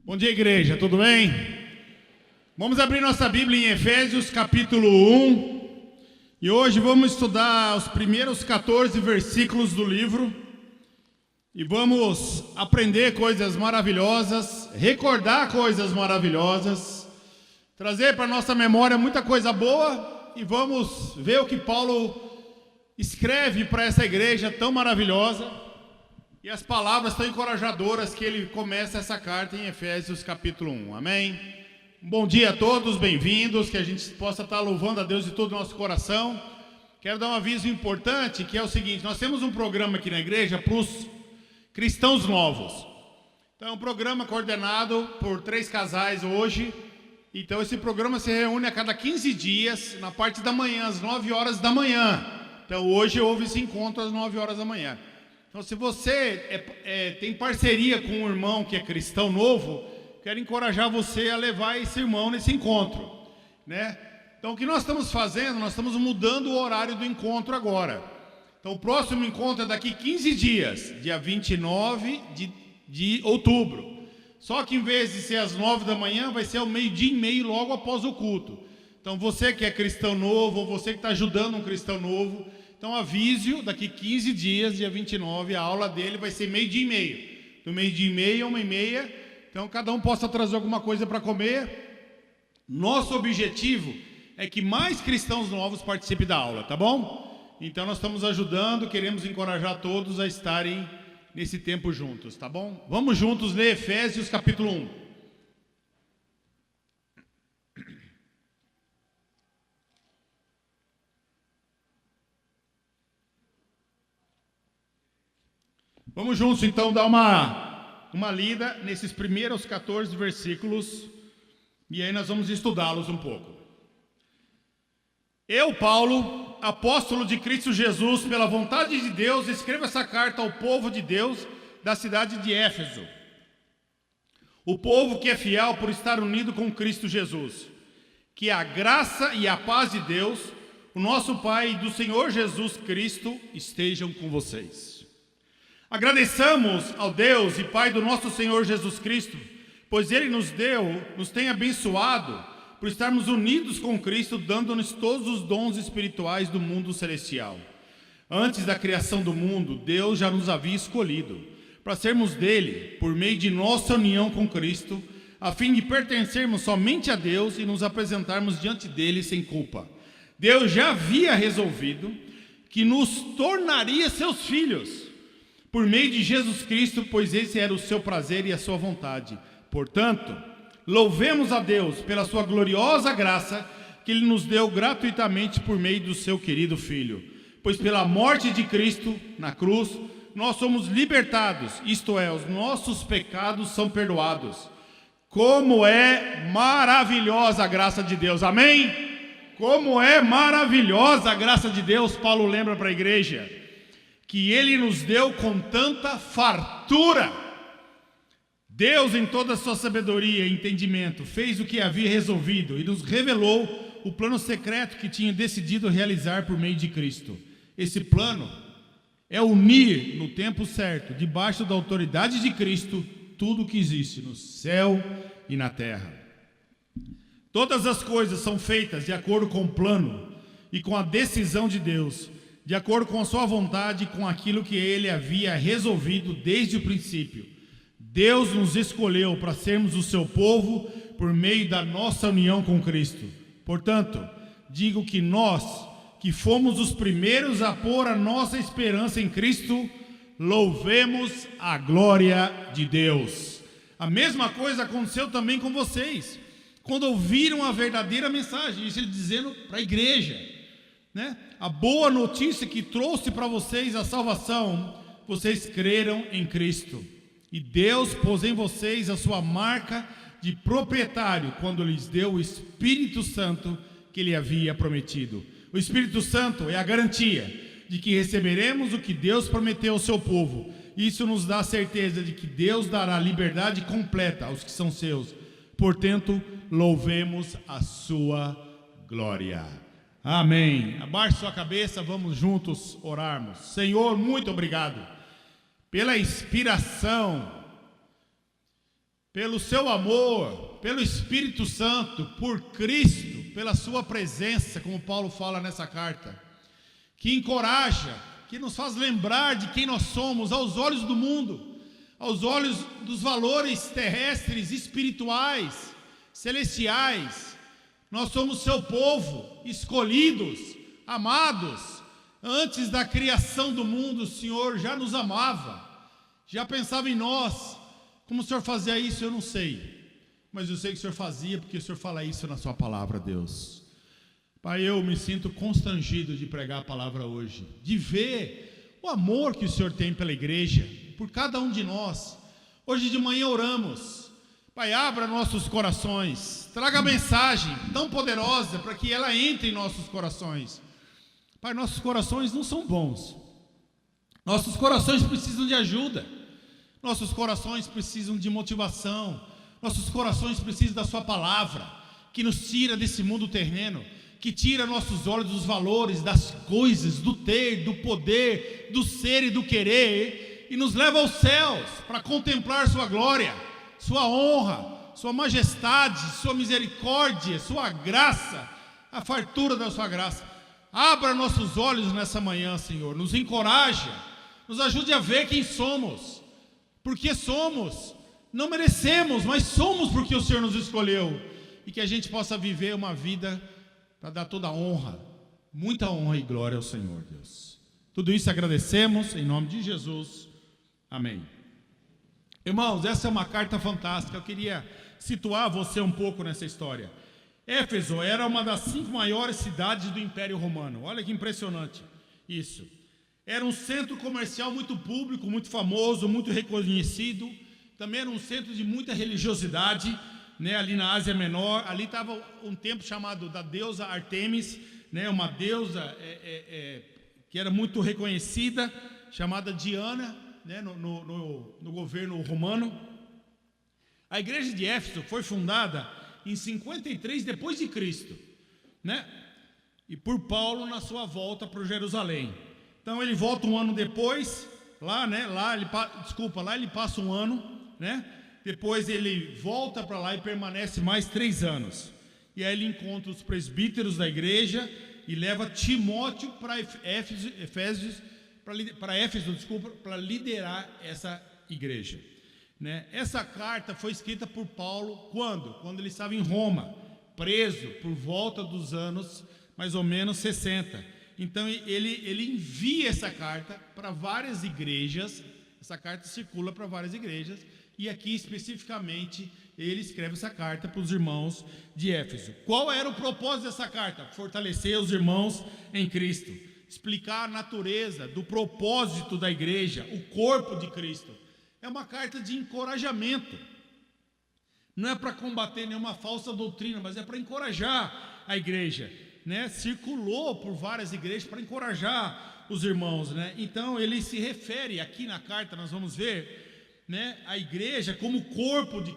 Bom dia, igreja, tudo bem? Vamos abrir nossa Bíblia em Efésios capítulo 1. E hoje vamos estudar os primeiros 14 versículos do livro. E vamos aprender coisas maravilhosas, recordar coisas maravilhosas, trazer para nossa memória muita coisa boa. E vamos ver o que Paulo escreve para essa igreja tão maravilhosa. E as palavras tão encorajadoras que ele começa essa carta em Efésios capítulo 1. Amém? Bom dia a todos, bem-vindos, que a gente possa estar louvando a Deus de todo o nosso coração. Quero dar um aviso importante, que é o seguinte: nós temos um programa aqui na igreja para os cristãos novos. Então é um programa coordenado por 3 casais hoje. Então esse programa se reúne a cada 15 dias, na parte da manhã, às 9 horas da manhã. Então hoje houve esse encontro às 9 horas da manhã. Então, se você tem parceria com um irmão que é cristão novo, quero encorajar você a levar esse irmão nesse encontro, né? Então, o que nós estamos fazendo? Nós estamos mudando o horário do encontro agora. Então, o próximo encontro é daqui 15 dias, dia 29 de outubro. Só que, em vez de ser às 9 da manhã, vai ser ao 12:30, logo após o culto. Então, você que é cristão novo, ou você que está ajudando um cristão novo, então avise-o, daqui 15 dias, dia 29, a aula dele vai ser 12:30. Do 12:30 a 1:30, então cada um possa trazer alguma coisa para comer. Nosso objetivo é que mais cristãos novos participem da aula, tá bom? Então nós estamos ajudando, queremos encorajar todos a estarem nesse tempo juntos, tá bom? Vamos juntos ler Efésios capítulo 1. Vamos juntos, então, dar uma lida nesses primeiros 14 versículos, e aí nós vamos estudá-los um pouco. Eu, Paulo, apóstolo de Cristo Jesus, pela vontade de Deus, escrevo essa carta ao povo de Deus da cidade de Éfeso, o povo que é fiel por estar unido com Cristo Jesus. Que a graça e a paz de Deus, o nosso Pai, e do Senhor Jesus Cristo estejam com vocês. Agradeçamos ao Deus e Pai do nosso Senhor Jesus Cristo, pois Ele nos tem abençoado por estarmos unidos com Cristo, dando-nos todos os dons espirituais do mundo celestial. Antes da criação do mundo, Deus já nos havia escolhido para sermos dele, por meio de nossa união com Cristo, a fim de pertencermos somente a Deus e nos apresentarmos diante dele sem culpa. Deus já havia resolvido que nos tornaria seus filhos, por meio de Jesus Cristo, pois esse era o seu prazer e a sua vontade. Portanto, louvemos a Deus pela sua gloriosa graça que Ele nos deu gratuitamente por meio do seu querido Filho. Pois pela morte de Cristo na cruz, nós somos libertados, isto é, os nossos pecados são perdoados. Como é maravilhosa a graça de Deus, amém? Como é maravilhosa a graça de Deus, Paulo lembra para a igreja, que Ele nos deu com tanta fartura. Deus, em toda a sua sabedoria e entendimento, fez o que havia resolvido e nos revelou o plano secreto que tinha decidido realizar por meio de Cristo. Esse plano é unir no tempo certo, debaixo da autoridade de Cristo, tudo o que existe no céu e na terra. Todas as coisas são feitas de acordo com o plano e com a decisão de Deus, de acordo com a sua vontade e com aquilo que Ele havia resolvido desde o princípio. Deus nos escolheu para sermos o seu povo por meio da nossa união com Cristo. Portanto, digo que nós, que fomos os primeiros a pôr a nossa esperança em Cristo, louvemos a glória de Deus. A mesma coisa aconteceu também com vocês, quando ouviram a verdadeira mensagem, isso ele dizendo para a igreja, né? A boa notícia que trouxe para vocês a salvação, vocês creram em Cristo. E Deus pôs em vocês a sua marca de proprietário quando lhes deu o Espírito Santo que Ele havia prometido. O Espírito Santo é a garantia de que receberemos o que Deus prometeu ao seu povo. Isso nos dá a certeza de que Deus dará liberdade completa aos que são seus. Portanto, louvemos a sua glória. Amém. Abaixe sua cabeça, vamos juntos orarmos. Senhor, muito obrigado pela inspiração pelo seu amor, pelo Espírito Santo, por Cristo, pela sua presença, como Paulo fala nessa carta, que encoraja, que nos faz lembrar de quem nós somos aos olhos do mundo, aos olhos dos valores terrestres, espirituais, celestiais. Nós somos seu povo, escolhidos, amados. Antes da criação do mundo, o Senhor já nos amava, já pensava em nós. Como o Senhor fazia isso, eu não sei, mas eu sei que o Senhor fazia, porque o Senhor fala isso na sua palavra, Deus. Pai, eu me sinto constrangido de pregar a palavra hoje, de ver o amor que o Senhor tem pela igreja, por cada um de nós. Hoje de manhã oramos, Pai, abra nossos corações, traga a mensagem tão poderosa para que ela entre em nossos corações. Pai, nossos corações não são bons, nossos corações precisam de ajuda, nossos corações precisam de motivação, nossos corações precisam da sua palavra, que nos tira desse mundo terreno, que tira nossos olhos dos valores, das coisas, do ter, do poder, do ser e do querer, e nos leva aos céus para contemplar sua glória, sua honra, sua majestade, sua misericórdia, sua graça, a fartura da sua graça. Abra nossos olhos nessa manhã, Senhor, nos encoraje, nos ajude a ver quem somos, porque somos, não merecemos, mas somos porque o Senhor nos escolheu, e que a gente possa viver uma vida para dar toda a honra, muita honra e glória ao Senhor, Deus. Tudo isso agradecemos em nome de Jesus, amém. Irmãos, essa é uma carta fantástica. Eu queria situar você um pouco nessa história. Éfeso era uma das 5 maiores cidades do Império Romano. Olha que impressionante isso. Era um centro comercial muito público, muito famoso, muito reconhecido. Também era um centro de muita religiosidade, né, ali na Ásia Menor. Ali estava um templo chamado da deusa Artemis, né, uma deusa que era muito reconhecida, chamada Diana, né, no governo romano. A igreja de Éfeso foi fundada em 53 depois de Cristo, né? E por Paulo na sua volta para Jerusalém. Então ele volta um ano depois, lá ele passa um ano, né? Depois ele volta para lá e permanece mais 3 anos. E aí ele encontra os presbíteros da igreja e leva Timóteo para Éfeso, para liderar essa igreja, né? Essa carta foi escrita por Paulo quando? Quando ele estava em Roma, preso por volta dos anos mais ou menos 60. Então ele envia essa carta para várias igrejas. Essa carta circula para várias igrejas, e aqui especificamente ele escreve essa carta para os irmãos de Éfeso. Qual era o propósito dessa carta? Fortalecer os irmãos em Cristo, explicar a natureza do propósito da igreja, o corpo de Cristo. É uma carta de encorajamento. Não é para combater nenhuma falsa doutrina, mas é para encorajar a igreja, né? Circulou por várias igrejas para encorajar os irmãos, né? Então ele se refere aqui na carta, nós vamos ver, né, a igreja como o corpo de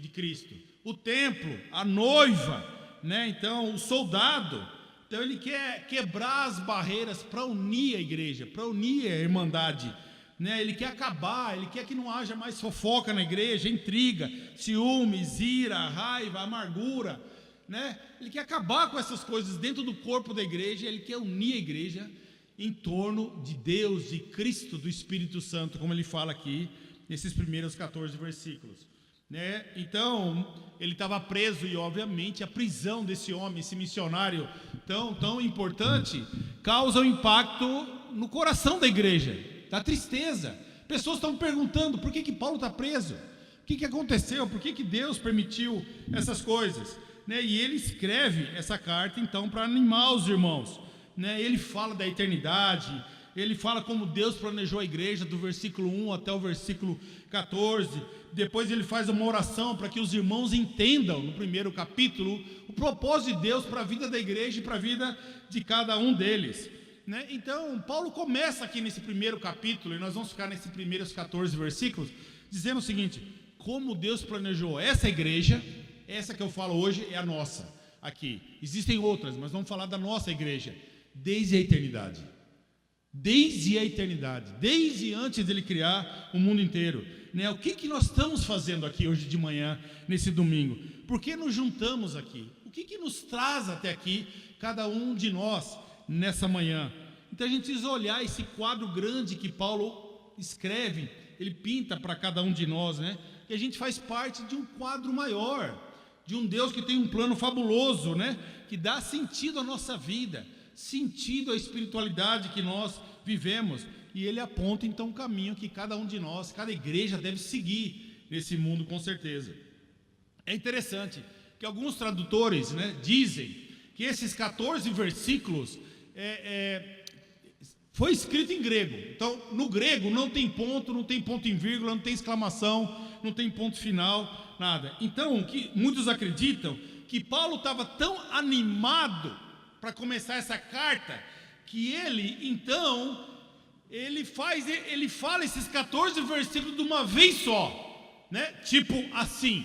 Cristo, o templo, a noiva, né? Então o soldado. Então ele quer quebrar as barreiras para unir a igreja, para unir a irmandade, né? Ele quer acabar, ele quer que não haja mais fofoca na igreja, intriga, ciúmes, ira, raiva, amargura, né? Ele quer acabar com essas coisas dentro do corpo da igreja. Ele quer unir a igreja em torno de Deus, de Cristo, do Espírito Santo, como ele fala aqui nesses primeiros 14 versículos, né? Então ele estava preso, e obviamente a prisão desse homem, esse missionário tão importante, causa um impacto no coração da igreja, da tristeza. Pessoas estão perguntando: por que Paulo está preso? O que aconteceu? Por que Deus permitiu essas coisas, né? E ele escreve essa carta então para animar os irmãos, né? Ele fala da eternidade, ele fala como Deus planejou a igreja, do versículo 1 até o versículo 14. Depois ele faz uma oração para que os irmãos entendam, no primeiro capítulo, o propósito de Deus para a vida da igreja e para a vida de cada um deles, né? Então Paulo começa aqui nesse primeiro capítulo, e nós vamos ficar nesses primeiros 14 versículos, dizendo o seguinte: como Deus planejou essa igreja. Essa que eu falo hoje é a nossa aqui. Existem outras, mas vamos falar da nossa igreja. Desde a eternidade. Desde a eternidade. Desde antes dele criar o mundo inteiro. né? O que nós estamos fazendo aqui hoje de manhã, nesse domingo? Por que nos juntamos aqui? O que nos traz até aqui, cada um de nós, nessa manhã? Então a gente precisa olhar esse quadro grande que Paulo escreve, ele pinta para cada um de nós, né? Que a gente faz parte de um quadro maior, de um Deus que tem um plano fabuloso, né? Que dá sentido à nossa vida, sentido à espiritualidade que nós vivemos. E ele aponta então um caminho que cada um de nós, cada igreja deve seguir nesse mundo, com certeza. É interessante que alguns tradutores, né, dizem que esses 14 versículos foi escrito em grego. Então, no grego não tem ponto em vírgula, não tem exclamação, não tem ponto final, nada. Então, que muitos acreditam que Paulo estava tão animado para começar essa carta, que ele fala esses 14 versículos de uma vez só, né? Tipo assim: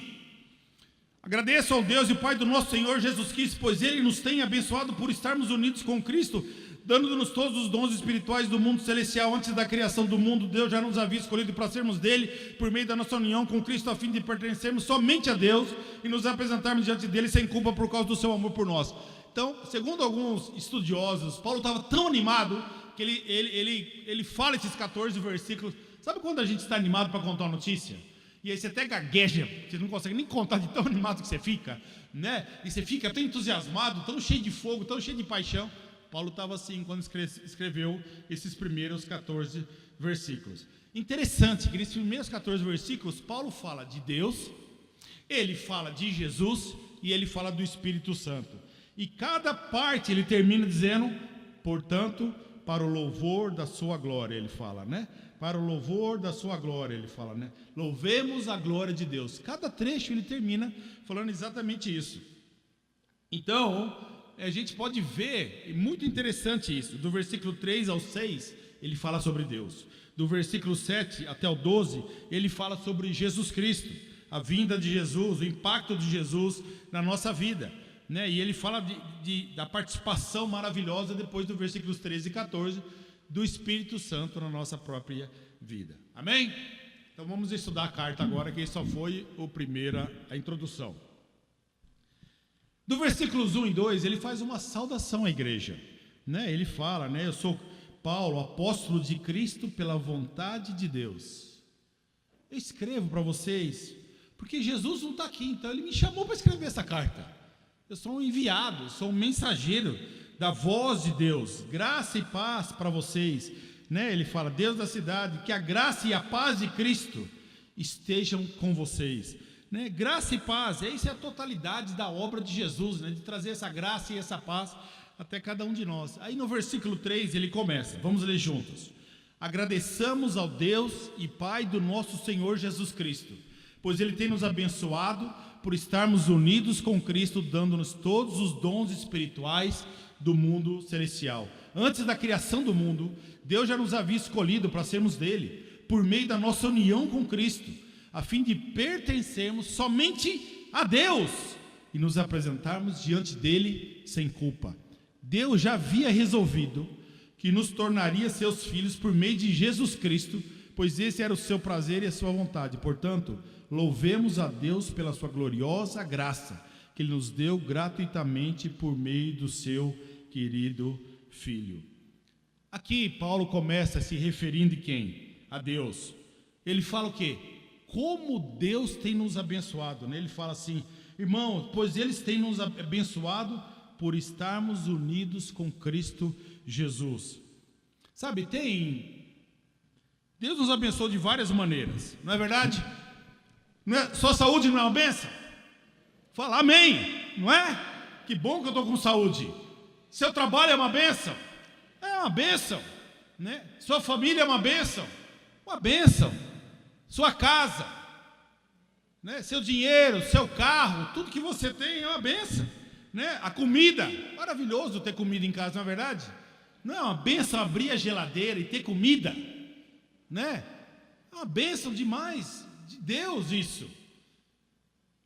agradeço ao Deus e Pai do nosso Senhor Jesus Cristo, pois Ele nos tem abençoado por estarmos unidos com Cristo, dando-nos todos os dons espirituais do mundo celestial. Antes da criação do mundo, Deus já nos havia escolhido para sermos dele, por meio da nossa união com Cristo, a fim de pertencermos somente a Deus e nos apresentarmos diante dele sem culpa por causa do seu amor por nós. Então, segundo alguns estudiosos, Paulo estava tão animado que ele fala esses 14 versículos. Sabe quando a gente está animado para contar uma notícia? E aí você até gagueja, você não consegue nem contar de tão animado que você fica, né? E você fica tão entusiasmado, tão cheio de fogo, tão cheio de paixão. Paulo estava assim quando escreveu esses primeiros 14 versículos. Interessante que nesses primeiros 14 versículos, Paulo fala de Deus, ele fala de Jesus e ele fala do Espírito Santo. E cada parte ele termina dizendo, portanto, para o louvor da sua glória, ele fala, né? Para o louvor da sua glória, ele fala, né? Louvemos a glória de Deus. Cada trecho ele termina falando exatamente isso. Então, a gente pode ver, é muito interessante isso, do versículo 3 ao 6, ele fala sobre Deus. Do versículo 7 até o 12, ele fala sobre Jesus Cristo, a vinda de Jesus, o impacto de Jesus na nossa vida, né? E ele fala da participação maravilhosa, depois do versículos 13 e 14, do Espírito Santo na nossa própria vida. Amém? Então vamos estudar a carta agora, que só foi a introdução. Do versículos 1 e 2, ele faz uma saudação à igreja, né? Ele fala, né? Eu sou Paulo, apóstolo de Cristo pela vontade de Deus. Eu escrevo para vocês, porque Jesus não está aqui, então ele me chamou para escrever essa carta. Eu sou um enviado, sou um mensageiro da voz de Deus. Graça e paz para vocês, né? Ele fala, Deus da cidade, que a graça e a paz de Cristo estejam com vocês. Né? Graça e paz, essa é a totalidade da obra de Jesus, né? De trazer essa graça e essa paz até cada um de nós. Aí no versículo 3 ele começa, vamos ler juntos. Agradeçamos ao Deus e Pai do nosso Senhor Jesus Cristo, pois Ele tem nos abençoado por estarmos unidos com Cristo, dando-nos todos os dons espirituais do mundo celestial. Antes da criação do mundo, Deus já nos havia escolhido para sermos dele, por meio da nossa união com Cristo, a fim de pertencermos somente a Deus e nos apresentarmos diante dele sem culpa. Deus já havia resolvido que nos tornaria seus filhos por meio de Jesus Cristo, pois esse era o seu prazer e a sua vontade. Portanto, louvemos a Deus pela sua gloriosa graça, que Ele nos deu gratuitamente por meio do seu querido Filho. Aqui Paulo começa se referindo a quem? A Deus. Ele fala o quê? Como Deus tem nos abençoado, né? Ele fala assim, irmãos, pois eles têm nos abençoado por estarmos unidos com Cristo Jesus. Sabe, Deus nos abençoou de várias maneiras, não é verdade? Não é? Sua saúde não é uma bênção? Fala amém, não é? Que bom que eu estou com saúde. Seu trabalho é uma bênção? É uma bênção, né? Sua família é uma bênção? Uma bênção. Sua casa, né? Seu dinheiro, seu carro, tudo que você tem é uma bênção, né? A comida, maravilhoso ter comida em casa, não é verdade? Não é uma bênção abrir a geladeira e ter comida, né? É uma bênção demais, de Deus isso.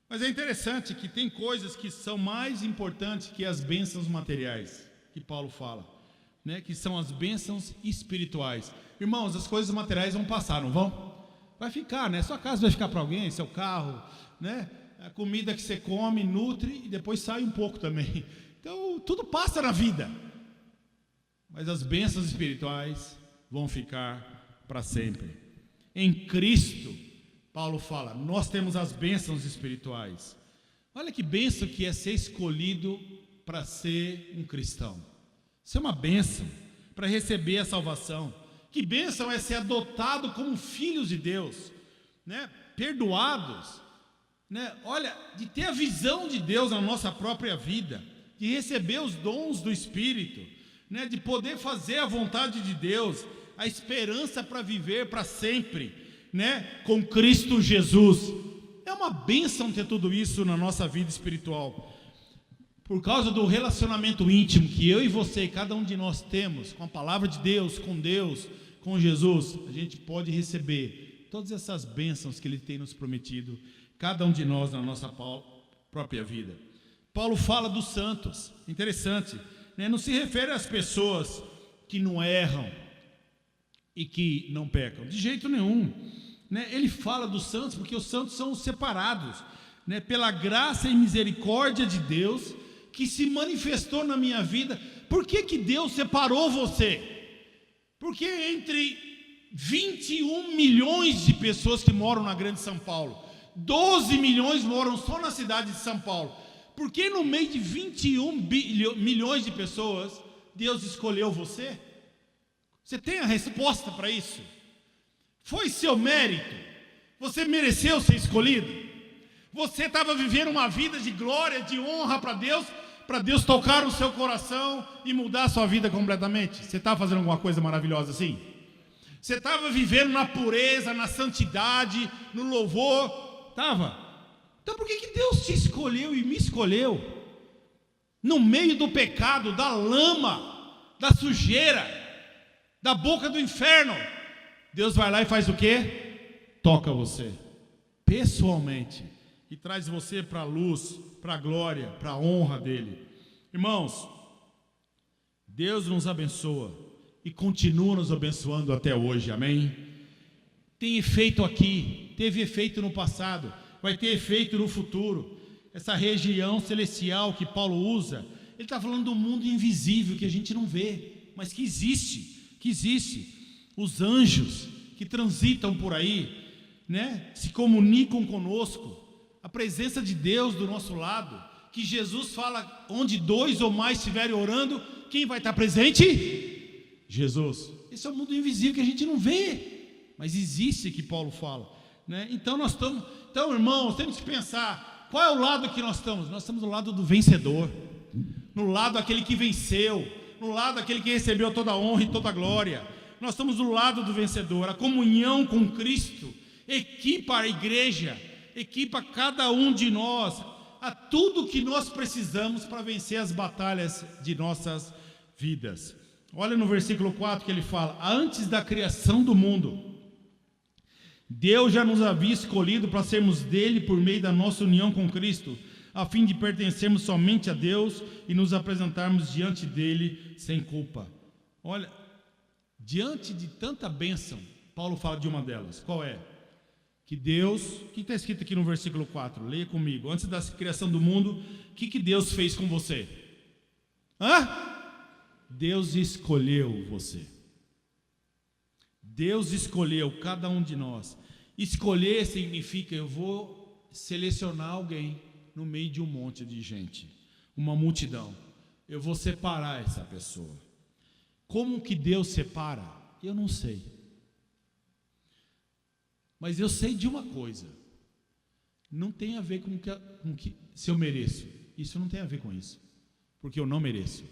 Mas é interessante que tem coisas que são mais importantes que as bênçãos materiais, que Paulo fala, né? Que são as bênçãos espirituais. Irmãos, as coisas materiais vão passar, não vão? Vai ficar, né? Sua casa vai ficar para alguém, seu carro, né? A comida que você come, nutre e depois sai um pouco também. Então, tudo passa na vida. Mas as bênçãos espirituais vão ficar para sempre. Em Cristo, Paulo fala, nós temos as bênçãos espirituais. Olha que bênção que é ser escolhido para ser um cristão. Isso é uma bênção para receber a salvação. Que bênção é ser adotado como filhos de Deus, né? Perdoados, né? Olha, de ter a visão de Deus na nossa própria vida, de receber os dons do Espírito, né? De poder fazer a vontade de Deus, a esperança para viver para sempre, né? Com Cristo Jesus. É uma bênção ter tudo isso na nossa vida espiritual. Por causa do relacionamento íntimo que eu e você, cada um de nós temos com a palavra de Deus, com Jesus, a gente pode receber todas essas bênçãos que Ele tem nos prometido, cada um de nós na nossa própria vida. Paulo fala dos santos, interessante, né? Não se refere às pessoas que não erram e que não pecam, de jeito nenhum, né? Ele fala dos santos porque os santos são os separados, né? Pela graça e misericórdia de Deus, que se manifestou na minha vida. Por que Deus separou você? Porque entre 21 milhões de pessoas que moram na grande São Paulo, 12 milhões moram só na cidade de São Paulo. Por que no meio de 21 milhões de pessoas, Deus escolheu você? Você tem a resposta para isso? Foi seu mérito? Você mereceu ser escolhido? Você estava vivendo uma vida de glória, de honra para Deus tocar o seu coração e mudar a sua vida completamente? Você estava fazendo alguma coisa maravilhosa assim? Você estava vivendo na pureza, na santidade, no louvor? Estava? Então por que Deus te escolheu e me escolheu? No meio do pecado, da lama, da sujeira, da boca do inferno, Deus vai lá e faz o quê? Toca você, pessoalmente, e traz você para a luz, para a glória, para a honra dEle. Irmãos, Deus nos abençoa e continua nos abençoando até hoje, amém? Tem efeito aqui, teve efeito no passado, vai ter efeito no futuro. Essa região celestial que Paulo usa, ele está falando do mundo invisível que a gente não vê, mas que existe, os anjos que transitam por aí, né? Se comunicam conosco, a presença de Deus do nosso lado, que Jesus fala, onde 2 ou mais estiverem orando, quem vai estar presente? Jesus. Esse é o mundo invisível que a gente não vê, mas existe, que Paulo fala, né? Então irmãos, temos que pensar, qual é o lado que nós estamos? Nós estamos do lado do vencedor, no lado daquele que venceu, no lado daquele que recebeu toda a honra e toda a glória. Nós estamos do lado do vencedor. A comunhão com Cristo equipa a igreja, equipa cada um de nós a tudo que nós precisamos para vencer as batalhas de nossas vidas. Olha no versículo 4 que ele fala: antes da criação do mundo, Deus já nos havia escolhido para sermos dele por meio da nossa união com Cristo, a fim de pertencermos somente a Deus e nos apresentarmos diante dele sem culpa. Olha, diante de tanta bênção, Paulo fala de uma delas. Qual é? Que Deus, o que está escrito aqui no versículo 4? Leia comigo. Antes da criação do mundo, o que Deus fez com você? Deus escolheu você. Deus escolheu cada um de nós. Escolher significa, eu vou selecionar alguém no meio de um monte de gente, uma multidão. Eu vou separar essa pessoa. Como que Deus separa? Eu não sei. Mas eu sei de uma coisa: não tem a ver com que se eu mereço. Isso não tem a ver com isso, porque eu não mereço.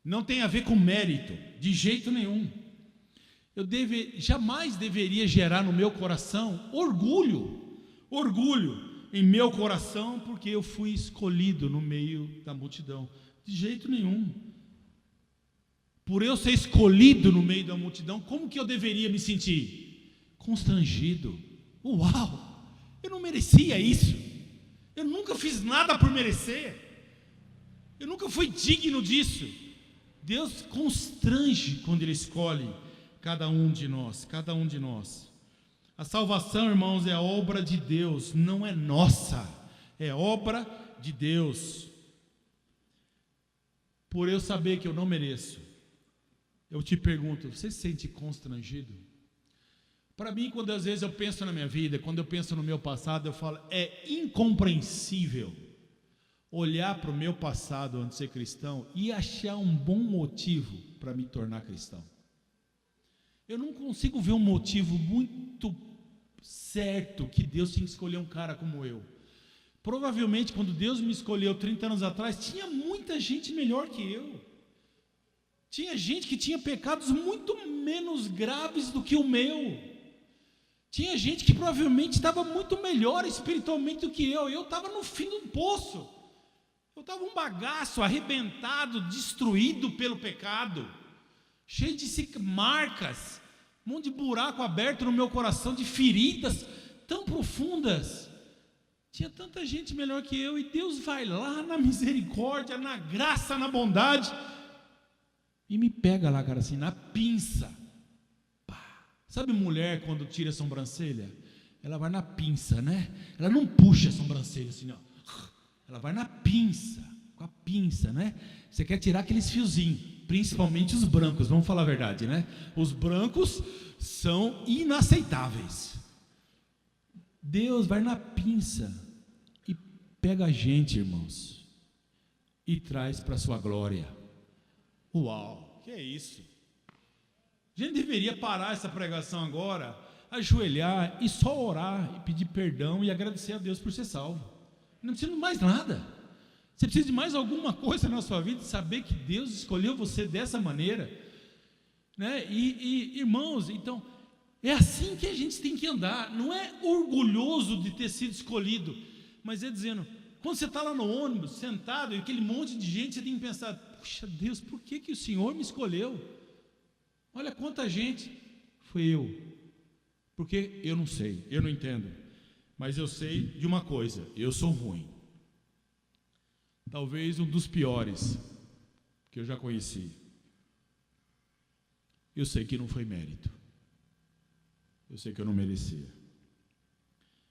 Não tem a ver com mérito, de jeito nenhum. Jamais deveria gerar no meu coração orgulho em meu coração, porque eu fui escolhido no meio da multidão. De jeito nenhum. Por eu ser escolhido no meio da multidão, como que eu deveria me sentir? Constrangido. Uau! Eu não merecia isso. Eu nunca fiz nada por merecer. Eu nunca fui digno disso. Deus constrange quando Ele escolhe cada um de nós. A salvação, irmãos, é obra de Deus, não é nossa, é obra de Deus. Por eu saber que eu não mereço, eu te pergunto, você se sente constrangido? Para mim, quando às vezes eu penso na minha vida, quando eu penso no meu passado, eu falo, é incompreensível olhar para o meu passado antes de ser cristão e achar um bom motivo para me tornar cristão. Eu não consigo ver um motivo muito certo que Deus tinha que escolher um cara como eu. Provavelmente, quando Deus me escolheu 30 anos atrás, tinha muita gente melhor que eu. Tinha gente que tinha pecados muito menos graves do que o meu. Tinha gente que provavelmente estava muito melhor espiritualmente do que eu. Eu estava no fim do poço. Eu estava um bagaço, arrebentado, destruído pelo pecado, cheio de marcas, um monte de buraco aberto no meu coração, de feridas tão profundas. Tinha tanta gente melhor que eu, e Deus vai lá na misericórdia, na graça, na bondade, e me pega lá, cara, assim, na pinça. Pá. Sabe mulher quando tira a sobrancelha? Ela vai na pinça, né? Ela não puxa a sobrancelha assim, ó. Ela vai na pinça, com a pinça, né? Você quer tirar aqueles fiozinhos, principalmente os brancos, vamos falar a verdade, né? Os brancos são inaceitáveis. Deus vai na pinça e pega a gente, irmãos, e traz para a sua glória. Uau, que é isso? A gente deveria parar essa pregação agora, ajoelhar e só orar e pedir perdão e agradecer a Deus por ser salvo. Não precisa de mais nada. Você precisa de mais alguma coisa na sua vida, saber que Deus escolheu você dessa maneira, né? E irmãos, então é assim que a gente tem que andar. Não é orgulhoso de ter sido escolhido, mas é dizendo, quando você está lá no ônibus, sentado, e aquele monte de gente, você tem que pensar, puxa Deus, por que o Senhor me escolheu? Olha quanta gente. Foi eu. Porque eu não sei, eu não entendo. Mas eu sei de uma coisa, eu sou ruim. Talvez um dos piores que eu já conheci. Eu sei que não foi mérito. Eu sei que eu não merecia.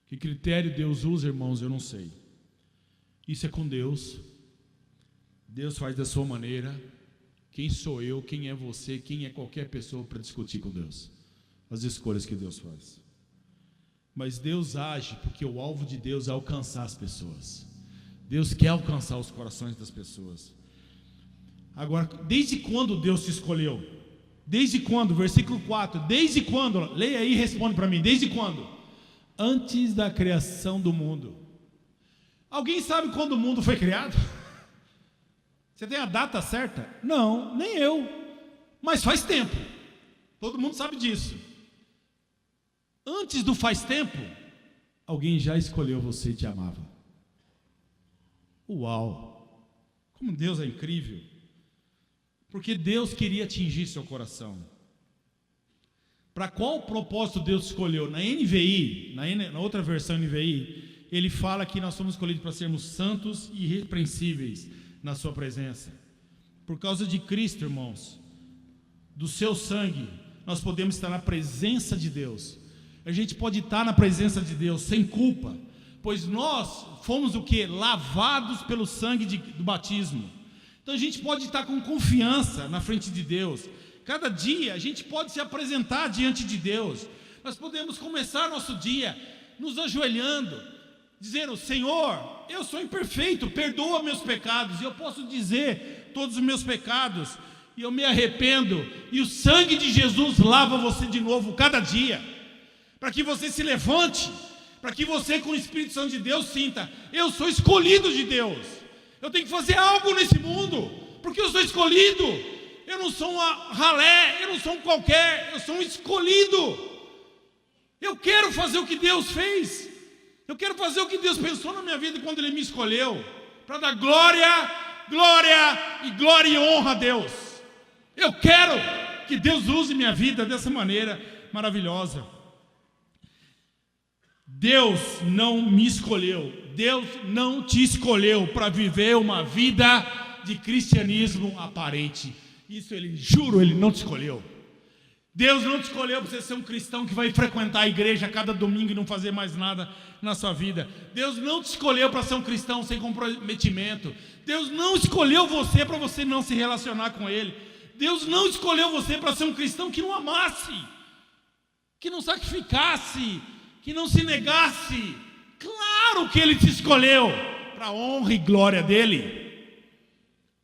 Que critério Deus usa, irmãos, eu não sei. Isso é com Deus. Deus faz da sua maneira. Quem sou eu, quem é você, quem é qualquer pessoa para discutir com Deus? As escolhas que Deus faz. Mas Deus age porque o alvo de Deus é alcançar as pessoas. Deus quer alcançar os corações das pessoas. Agora, desde quando Deus te escolheu? Desde quando? Versículo 4. Desde quando? Leia aí e responde para mim. Desde quando? Antes da criação do mundo. Alguém sabe quando o mundo foi criado? Você tem a data certa? Não, nem eu. Mas faz tempo. Todo mundo sabe disso. Antes do faz tempo, alguém já escolheu você e te amava. Uau! Como Deus é incrível! Porque Deus queria atingir seu coração. Para qual propósito Deus escolheu? Na NVI, na outra versão NVI, ele fala que nós somos escolhidos para sermos santos e irrepreensíveis na sua presença. Por causa de Cristo, irmãos, do seu sangue, nós podemos estar na presença de Deus. A gente pode estar na presença de Deus sem culpa, pois nós fomos o que? Lavados pelo sangue do batismo. Então a gente pode estar com confiança na frente de Deus. Cada dia a gente pode se apresentar diante de Deus. Nós podemos começar nosso dia nos ajoelhando, dizendo, Senhor, eu sou imperfeito, perdoa meus pecados. E eu posso dizer todos os meus pecados, e eu me arrependo, e o sangue de Jesus lava você de novo cada dia. Para que você se levante, para que você com o Espírito Santo de Deus sinta, eu sou escolhido de Deus, eu tenho que fazer algo nesse mundo, porque eu sou escolhido, eu não sou um ralé, eu não sou um qualquer, eu sou um escolhido, eu quero fazer o que Deus fez, eu quero fazer o que Deus pensou na minha vida quando Ele me escolheu, para dar glória e honra a Deus. Eu quero que Deus use minha vida dessa maneira maravilhosa. Deus não me escolheu, Deus não te escolheu para viver uma vida de cristianismo aparente. Isso Ele, juro, Ele não te escolheu. Deus não te escolheu para você ser um cristão que vai frequentar a igreja a cada domingo e não fazer mais nada na sua vida. Deus não te escolheu para ser um cristão sem comprometimento. Deus não escolheu você para você não se relacionar com Ele. Deus não escolheu você para ser um cristão que não amasse, que não sacrificasse, que não se negasse. Claro que Ele te escolheu para a honra e glória dEle.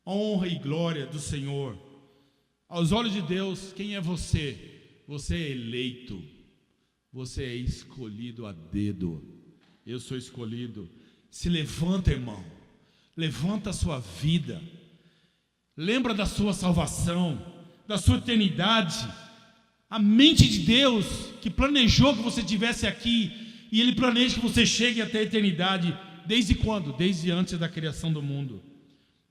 Honra e glória do Senhor. Aos olhos de Deus, quem é você? Você é eleito. Você é escolhido a dedo. Eu sou escolhido. Se levanta, irmão. Levanta a sua vida. Lembra da sua salvação, da sua eternidade. A mente de Deus que planejou que você estivesse aqui, e Ele planeja que você chegue até a eternidade. Desde quando? Desde antes da criação do mundo.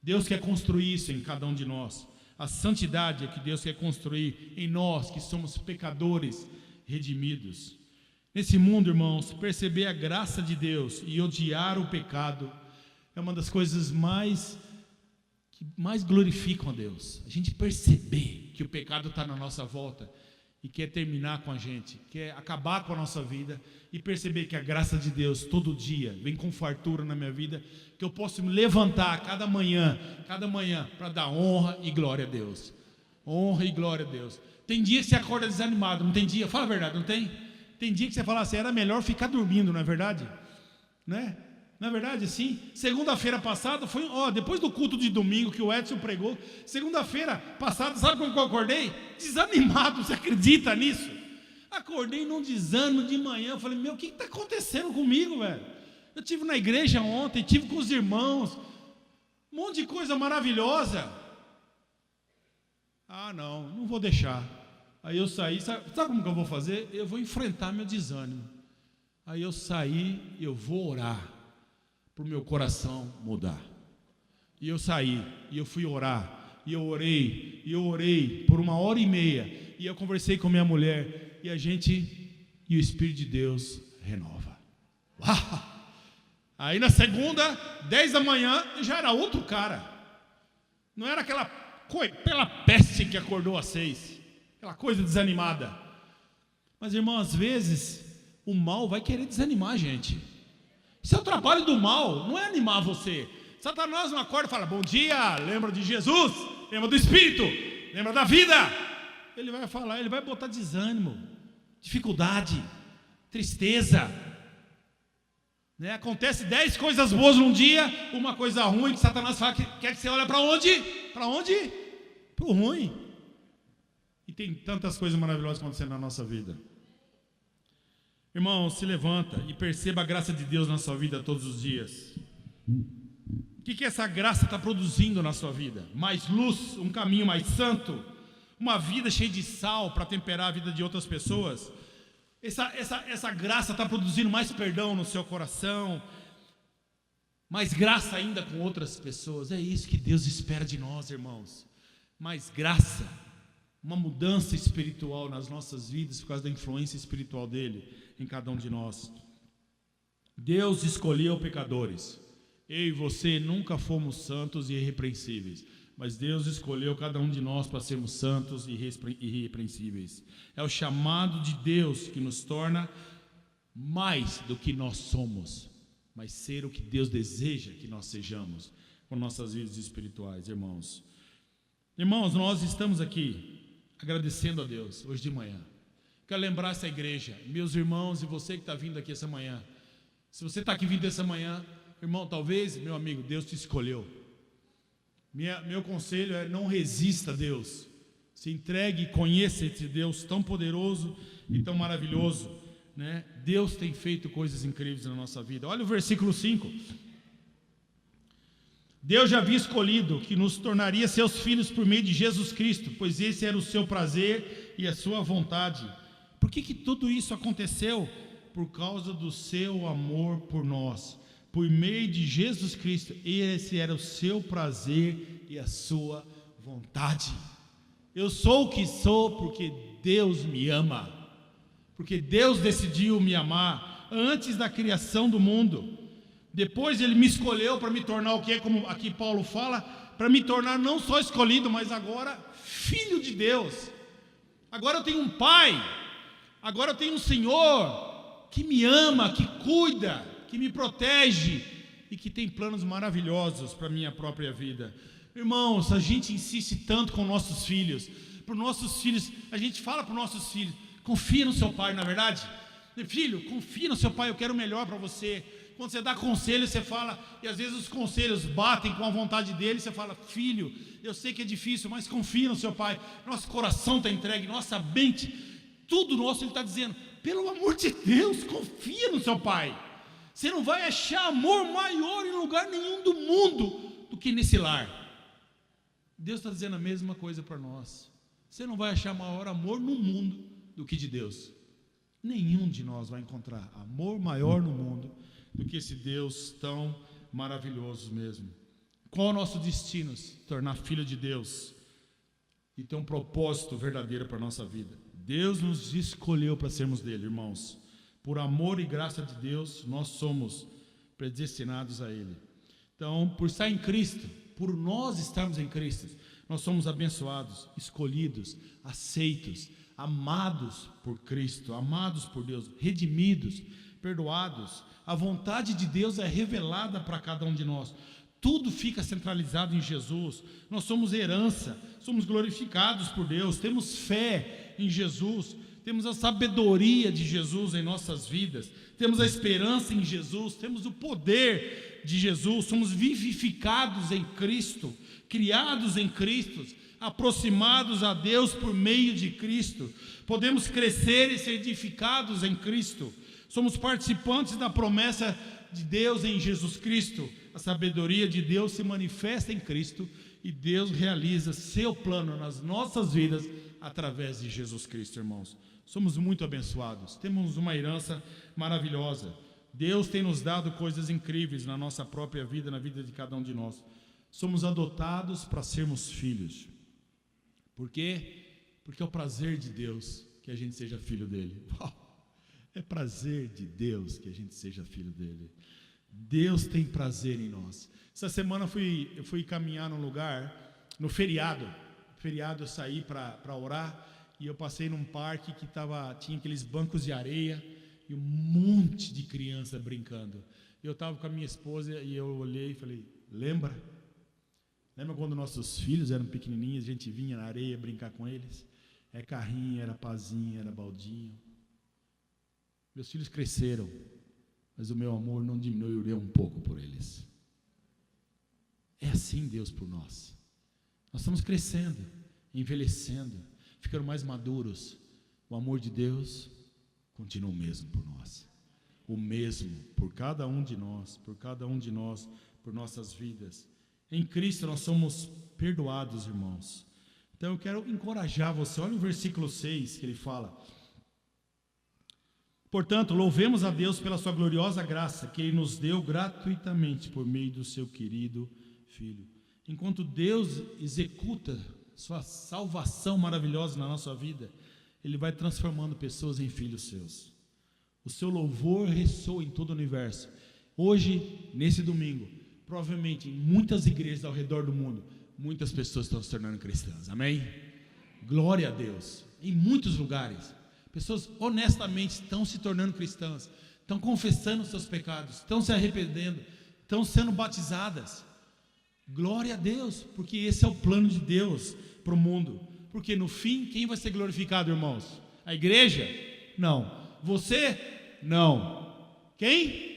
Deus quer construir isso em cada um de nós. A santidade é que Deus quer construir em nós, que somos pecadores redimidos. Nesse mundo, irmãos, perceber a graça de Deus e odiar o pecado é uma das coisas que mais glorificam a Deus. A gente perceber que o pecado está na nossa volta e quer terminar com a gente, quer acabar com a nossa vida, e perceber que a graça de Deus todo dia vem com fartura na minha vida, que eu posso me levantar cada manhã, para dar honra e glória a Deus. Honra e glória a Deus. Tem dia que você acorda desanimado, não tem dia? Fala a verdade, não tem? Tem dia que você fala assim, era melhor ficar dormindo, não é verdade? Né? Não é verdade, sim? Segunda-feira passada, foi, depois do culto de domingo que o Edson pregou, segunda-feira passada, sabe como eu acordei? Desanimado, você acredita nisso? Acordei num desânimo de manhã, falei, o que está acontecendo comigo, velho? Eu estive na igreja ontem, estive com os irmãos, um monte de coisa maravilhosa. Não vou deixar. Aí eu saí, sabe como que eu vou fazer? Eu vou enfrentar meu desânimo. Aí eu saí, eu vou orar, para o meu coração mudar. E eu saí, e eu fui orar, e eu orei por 1h30, e eu conversei com minha mulher, e o Espírito de Deus renova. Aí na segunda, 10 da manhã, já era outro cara. Não era aquela peste que acordou às 6, aquela coisa desanimada. Mas, irmão, às vezes o mal vai querer desanimar a gente. Isso é o trabalho do mal, não é animar você. Satanás não acorda e fala, bom dia, lembra de Jesus, lembra do Espírito, lembra da vida. Ele vai falar, ele vai botar desânimo, dificuldade, tristeza, né? Acontece 10 coisas boas num dia, uma coisa ruim, que Satanás fala que quer que você olhe para onde? Para onde? Para o ruim. E tem tantas coisas maravilhosas acontecendo na nossa vida. Irmão, se levanta e perceba a graça de Deus na sua vida todos os dias. O que essa graça está produzindo na sua vida? Mais luz, um caminho mais santo, uma vida cheia de sal para temperar a vida de outras pessoas. Essa graça está produzindo mais perdão no seu coração, mais graça ainda com outras pessoas. É isso que Deus espera de nós, irmãos. Mais graça, uma mudança espiritual nas nossas vidas por causa da influência espiritual dele em cada um de nós. Deus escolheu pecadores. Eu e você nunca fomos santos e irrepreensíveis, mas Deus escolheu cada um de nós para sermos santos e irrepreensíveis. É o chamado de Deus que nos torna mais do que nós somos, mas ser o que Deus deseja que nós sejamos com nossas vidas espirituais, irmãos. Irmãos, nós estamos aqui agradecendo a Deus hoje de manhã. Quero lembrar essa igreja, meus irmãos e você que está vindo aqui essa manhã. Se você está aqui vindo essa manhã, irmão, talvez, meu amigo, Deus te escolheu. Meu conselho é: não resista a Deus. Se entregue e conheça esse Deus tão poderoso e tão maravilhoso, né? Deus tem feito coisas incríveis na nossa vida. Olha o versículo 5. Deus já havia escolhido que nos tornaria seus filhos por meio de Jesus Cristo, pois esse era o seu prazer e a sua vontade. Por que tudo isso aconteceu? Por causa do seu amor por nós. Por meio de Jesus Cristo, esse era o seu prazer e a sua vontade. Eu sou o que sou porque Deus me ama, porque Deus decidiu me amar antes da criação do mundo. Depois Ele me escolheu para me tornar o que? Como aqui Paulo fala, para me tornar não só escolhido, mas agora filho de Deus. Agora eu tenho um pai, agora eu tenho um Senhor que me ama, que cuida, que me protege e que tem planos maravilhosos para a minha própria vida. Irmãos, a gente insiste tanto com nossos filhos. Para os nossos filhos, a gente fala para os nossos filhos: confia no seu pai, não é verdade? Filho, confia no seu pai, eu quero o melhor para você. Quando você dá conselho, você fala, e às vezes os conselhos batem com a vontade dele, você fala: filho, eu sei que é difícil, mas confia no seu pai. Nosso coração está entregue, nossa mente, tudo nosso, ele está dizendo: pelo amor de Deus, confia no seu pai. Você não vai achar amor maior em lugar nenhum do mundo do que nesse lar. Deus está dizendo a mesma coisa para nós. Você não vai achar maior amor no mundo do que de Deus. Nenhum de nós vai encontrar amor maior no mundo do que esse Deus tão maravilhoso mesmo. Qual é o nosso destino? Se tornar filho de Deus e ter um propósito verdadeiro para a nossa vida. Deus nos escolheu para sermos dele, irmãos. Por amor e graça de Deus, nós somos predestinados a ele. Então, por estar em Cristo, por nós estarmos em Cristo, nós somos abençoados, escolhidos, aceitos, amados por Cristo, amados por Deus, redimidos, perdoados. A vontade de Deus é revelada para cada um de nós. Tudo fica centralizado em Jesus. Nós somos herança, somos glorificados por Deus, temos fé em Jesus, temos a sabedoria de Jesus em nossas vidas, temos a esperança em Jesus, temos o poder de Jesus, somos vivificados em Cristo, criados em Cristo, aproximados a Deus por meio de Cristo, podemos crescer e ser edificados em Cristo, somos participantes da promessa de Deus em Jesus Cristo. A sabedoria de Deus se manifesta em Cristo e Deus realiza seu plano nas nossas vidas através de Jesus Cristo, irmãos. Somos muito abençoados, temos uma herança maravilhosa. Deus tem nos dado coisas incríveis na nossa própria vida, na vida de cada um de nós. Somos adotados para sermos filhos. Por quê? Porque é o prazer de Deus que a gente seja filho dele. É prazer de Deus que a gente seja filho dele. Deus tem prazer em nós. Essa semana eu fui caminhar num lugar, no feriado. No feriado eu saí para orar e eu passei num parque que tinha aqueles bancos de areia e um monte de criança brincando. Eu estava com a minha esposa e eu olhei e falei: lembra quando nossos filhos eram pequenininhos, a gente vinha na areia brincar com eles? É carrinho, era pazinho, era baldinho. Meus filhos cresceram, mas o meu amor não diminuiu um pouco por eles. É assim Deus por nós. Nós estamos crescendo, envelhecendo, ficando mais maduros. O amor de Deus continua o mesmo por nós. O mesmo por cada um de nós, por nossas vidas. Em Cristo nós somos perdoados, irmãos. Então eu quero encorajar você. Olha o versículo 6 que ele fala: portanto, louvemos a Deus pela sua gloriosa graça, que Ele nos deu gratuitamente por meio do seu querido Filho. Enquanto Deus executa sua salvação maravilhosa na nossa vida, Ele vai transformando pessoas em filhos seus. O seu louvor ressoa em todo o universo. Hoje, nesse domingo, provavelmente em muitas igrejas ao redor do mundo, muitas pessoas estão se tornando cristãs. Amém? Glória a Deus. Em muitos lugares, pessoas honestamente estão se tornando cristãs, estão confessando os seus pecados, estão se arrependendo, estão sendo batizadas. Glória a Deus, porque esse é o plano de Deus para o mundo. Porque no fim, quem vai ser glorificado, irmãos? A igreja? Não. Você? Não. Quem?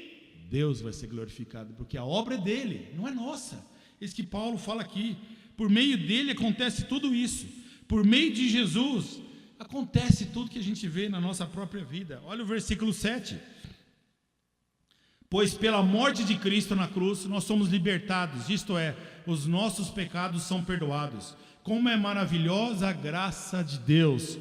Deus vai ser glorificado, porque a obra é dele, não é nossa. Isso que Paulo fala aqui. Por meio dele acontece tudo isso. Por meio de Jesus acontece tudo que a gente vê na nossa própria vida. Olha o versículo 7. Pois pela morte de Cristo na cruz nós somos libertados, isto é, os nossos pecados são perdoados. Como é maravilhosa a graça de Deus,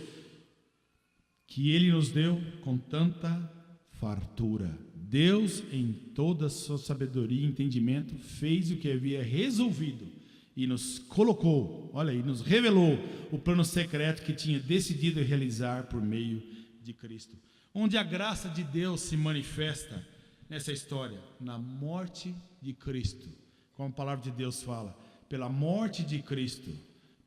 que Ele nos deu com tanta fartura. Deus, em toda a sua sabedoria e entendimento, fez o que havia resolvido e nos colocou, olha aí, nos revelou o plano secreto que tinha decidido realizar por meio de Cristo. Onde a graça de Deus se manifesta nessa história? Na morte de Cristo. Como a palavra de Deus fala, pela morte de Cristo,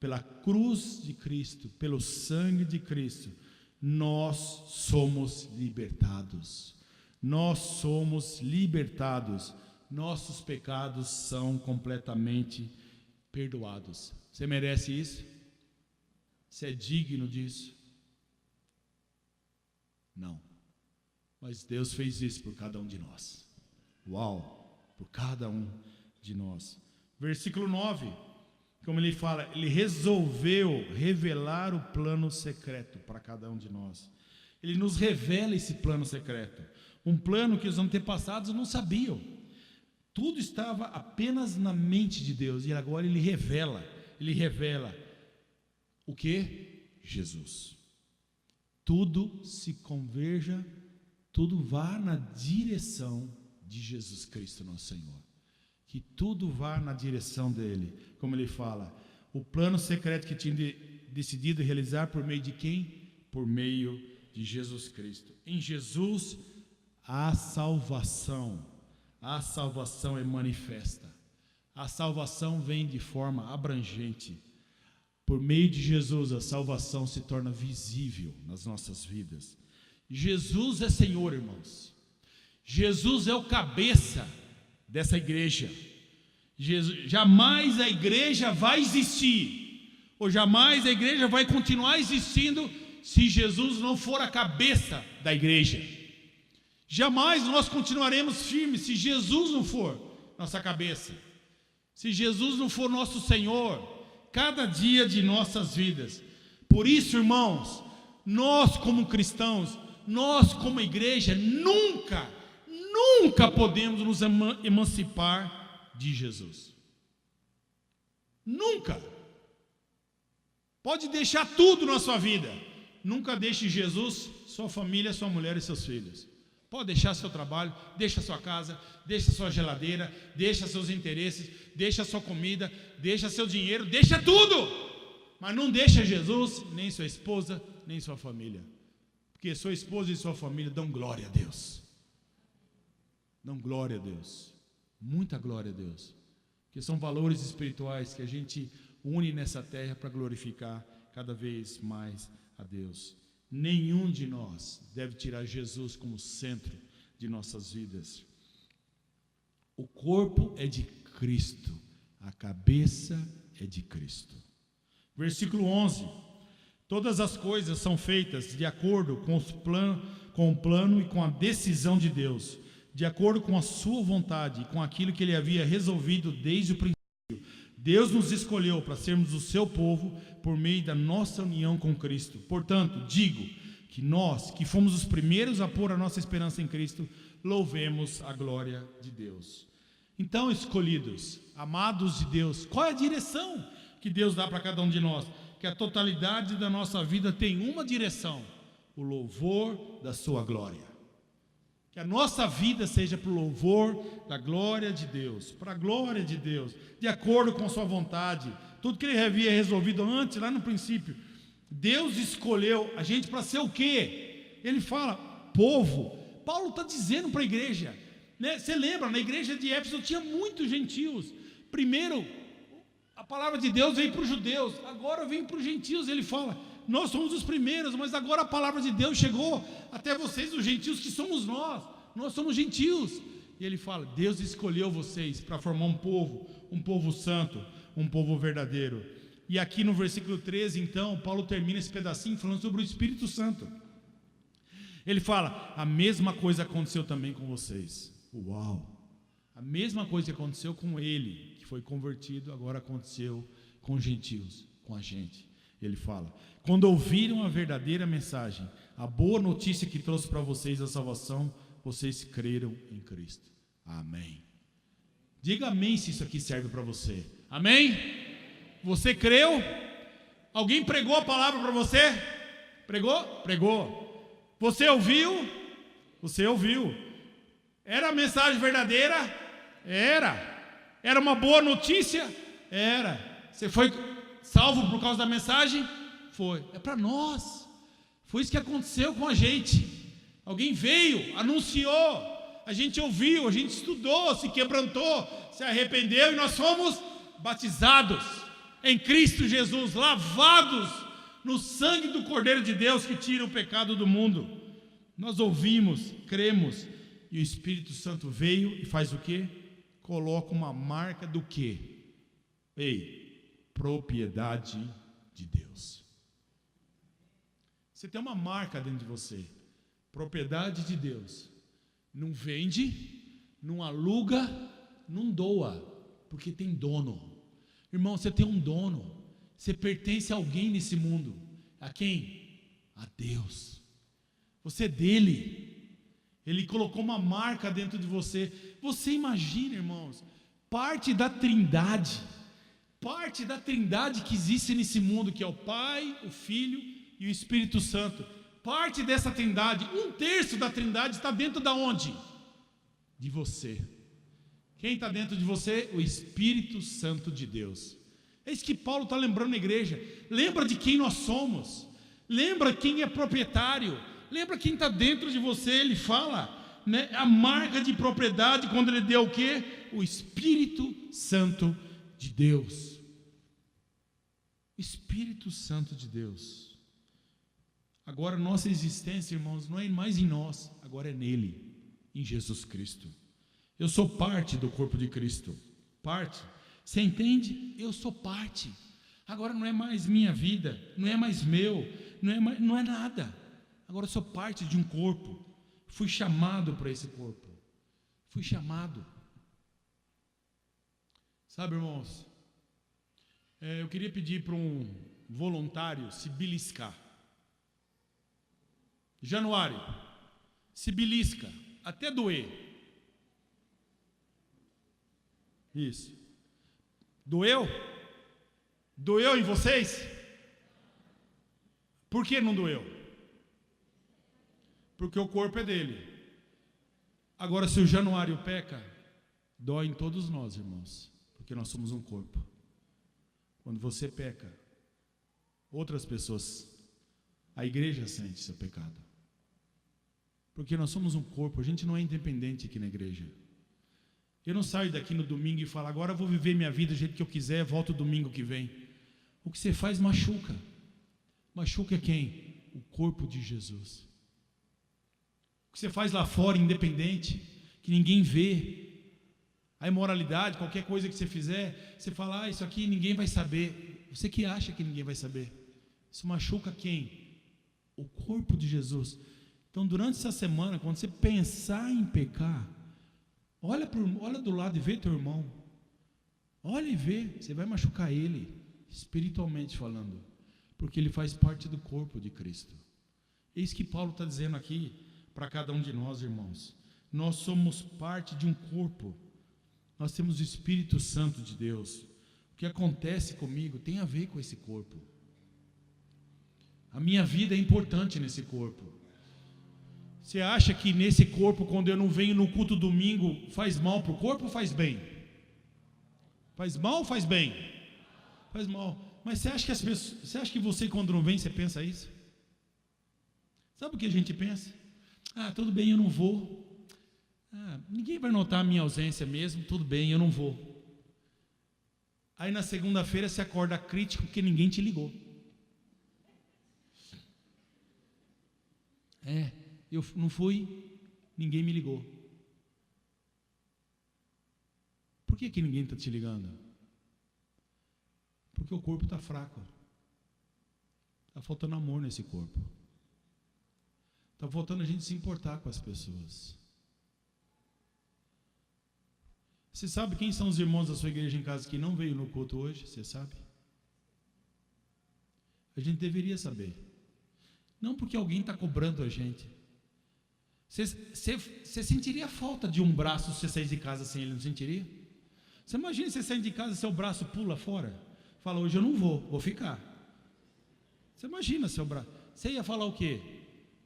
pela cruz de Cristo, pelo sangue de Cristo, nós somos libertados. Nós somos libertados. Nossos pecados são completamente perdoados. Você merece isso? Você é digno disso? Não. Mas Deus fez isso por cada um de nós. Uau! Por cada um de nós. Versículo 9. Como ele fala, ele resolveu revelar o plano secreto para cada um de nós. Ele nos revela esse plano secreto. Um plano que os antepassados não sabiam. Tudo estava apenas na mente de Deus. E agora ele revela. Ele revela o que? Jesus. Tudo se converja, tudo vá na direção de Jesus Cristo, nosso Senhor. Que tudo vá na direção dele. Como ele fala, o plano secreto que tinha decidido realizar por meio de quem? Por meio de Jesus Cristo. Em Jesus há salvação. A salvação é manifesta. A salvação vem de forma abrangente. Por meio de Jesus, a salvação se torna visível nas nossas vidas. Jesus é Senhor, irmãos. Jesus é o cabeça dessa igreja. Jamais a igreja vai existir, ou jamais a igreja vai continuar existindo, se Jesus não for a cabeça da igreja. Jamais nós continuaremos firmes se Jesus não for nossa cabeça, se Jesus não for nosso Senhor, cada dia de nossas vidas. Por isso, irmãos, nós como cristãos, nós como igreja, nunca podemos nos emancipar de Jesus. Nunca. Pode deixar tudo na sua vida. Nunca deixe Jesus, sua família, sua mulher e seus filhos. Pode deixar seu trabalho, deixa sua casa, deixa sua geladeira, deixa seus interesses, deixa sua comida, deixa seu dinheiro, deixa tudo. Mas não deixa Jesus, nem sua esposa, nem sua família. Porque sua esposa e sua família dão glória a Deus. Dão glória a Deus. Muita glória a Deus, que são valores espirituais que a gente une nessa terra para glorificar cada vez mais a Deus. Nenhum de nós deve tirar Jesus como centro de nossas vidas. O corpo é de Cristo, a cabeça é de Cristo. Versículo 11. Todas as coisas são feitas de acordo com o plano e com a decisão de Deus, de acordo com a sua vontade e com aquilo que ele havia resolvido desde o princípio. Deus nos escolheu para sermos o seu povo por meio da nossa união com Cristo. Portanto, digo que nós, que fomos os primeiros a pôr a nossa esperança em Cristo, louvemos a glória de Deus. Então, escolhidos, amados de Deus, qual é a direção que Deus dá para cada um de nós? Que a totalidade da nossa vida tem uma direção: o louvor da sua glória. Que a nossa vida seja para o louvor da glória de Deus, para a glória de Deus, de acordo com a sua vontade. Tudo que ele havia resolvido antes, lá no princípio. Deus escolheu a gente para ser o quê? Ele fala, povo. Paulo está dizendo para a igreja, né? Você lembra, na igreja de Éfeso tinha muitos gentios. Primeiro, a palavra de Deus veio para os judeus, agora vem para os gentios. Ele fala, nós somos os primeiros, mas agora a palavra de Deus chegou até vocês, os gentios, que somos nós somos gentios. E ele fala, Deus escolheu vocês para formar um povo santo, um povo verdadeiro. E aqui no versículo 13, então, Paulo termina esse pedacinho falando sobre o Espírito Santo. Ele fala, a mesma coisa aconteceu também com vocês. Uau! A mesma coisa que aconteceu com ele, que foi convertido, agora aconteceu com os gentios, com a gente. Ele fala, quando ouviram a verdadeira mensagem, a boa notícia que trouxe para vocês a salvação, vocês creram em Cristo. Amém. Diga amém se isso aqui serve para você. Amém? Você creu? Alguém pregou a palavra para você? Pregou? Pregou. Você ouviu? Você ouviu. Era a mensagem verdadeira? Era. Era uma boa notícia? Era. Você foi salvo por causa da mensagem? Foi. É para nós. Foi isso que aconteceu com a gente. Alguém veio, anunciou, a gente ouviu, a gente estudou, se quebrantou, se arrependeu e nós fomos batizados. em Cristo Jesus, lavados no sangue do Cordeiro de Deus que tira o pecado do mundo. Nós ouvimos, cremos, e o Espírito Santo veio e faz o quê? Coloca uma marca do quê? Ei, propriedade de Deus. Você tem uma marca dentro de você, propriedade de Deus. Não vende, não aluga, não doa, porque tem dono. Irmão, você tem um dono, você pertence a alguém nesse mundo. A quem? A Deus. Você é dele. Ele colocou uma marca dentro de você. Você imagina, irmãos, parte da trindade que existe nesse mundo, que é o Pai, o Filho e o Espírito Santo. Parte dessa trindade, 1/3 da trindade está dentro da onde? De você. Quem está dentro de você? O Espírito Santo de Deus. É isso que Paulo está lembrando na igreja. Lembra de quem nós somos. Lembra quem é proprietário. Lembra quem está dentro de você. Ele fala, né, a marca de propriedade, quando ele deu o quê? O Espírito Santo de Deus. Espírito Santo de Deus. Agora nossa existência, irmãos, não é mais em nós, agora é nele, em Jesus Cristo. Eu sou parte do corpo de Cristo. Parte. Você entende? Eu sou parte. Agora não é mais minha vida, não é mais meu, não é nada. Agora eu sou parte de um corpo. Fui chamado para esse corpo. Fui chamado. Sabe, irmãos, eu queria pedir para um voluntário se beliscar. Januário, se belisca, até doer. Isso. Doeu? Doeu em vocês? Por que não doeu? Porque o corpo é dele. Agora, se o Januário peca, dói em todos nós, irmãos, porque nós somos um corpo. Quando você peca, outras pessoas, a igreja sente seu pecado. Porque nós somos um corpo, a gente não é independente aqui na igreja. Eu não saio daqui no domingo e falo, agora eu vou viver minha vida do jeito que eu quiser, volto domingo que vem. O que você faz machuca. Machuca quem? O corpo de Jesus. O que você faz lá fora, independente, que ninguém vê, a imoralidade, qualquer coisa que você fizer, você fala, isso aqui ninguém vai saber. Você que acha que ninguém vai saber. Isso machuca quem? O corpo de Jesus. Então, durante essa semana, quando você pensar em pecar, olha do lado e vê teu irmão. Olha e vê, você vai machucar ele, espiritualmente falando, porque ele faz parte do corpo de Cristo. É isso que Paulo está dizendo aqui para cada um de nós, irmãos. Nós somos parte de um corpo. Nós temos o Espírito Santo de Deus. O que acontece comigo tem a ver com esse corpo. A minha vida é importante nesse corpo. Você acha que nesse corpo, quando eu não venho no culto domingo, faz mal para o corpo ou faz bem? Faz mal ou faz bem? Faz mal. Mas você acha que você, quando não vem, você pensa isso? Sabe o que a gente pensa? Tudo bem, eu não vou. Ninguém vai notar a minha ausência mesmo, tudo bem, eu não vou. Aí na segunda-feira você acorda crítico porque ninguém te ligou. Eu não fui, ninguém me ligou. Por que ninguém está te ligando? Porque o corpo está fraco. Está faltando amor nesse corpo. Está faltando a gente se importar com as pessoas. Você sabe quem são os irmãos da sua igreja em casa que não veio no culto hoje? Você sabe? A gente deveria saber. Não porque alguém está cobrando a gente. Você sentiria falta de um braço se você sair de casa sem ele, não sentiria? Você imagina você sair de casa e seu braço pula fora? Fala, hoje eu não vou ficar. Você imagina seu braço. Você ia falar o quê?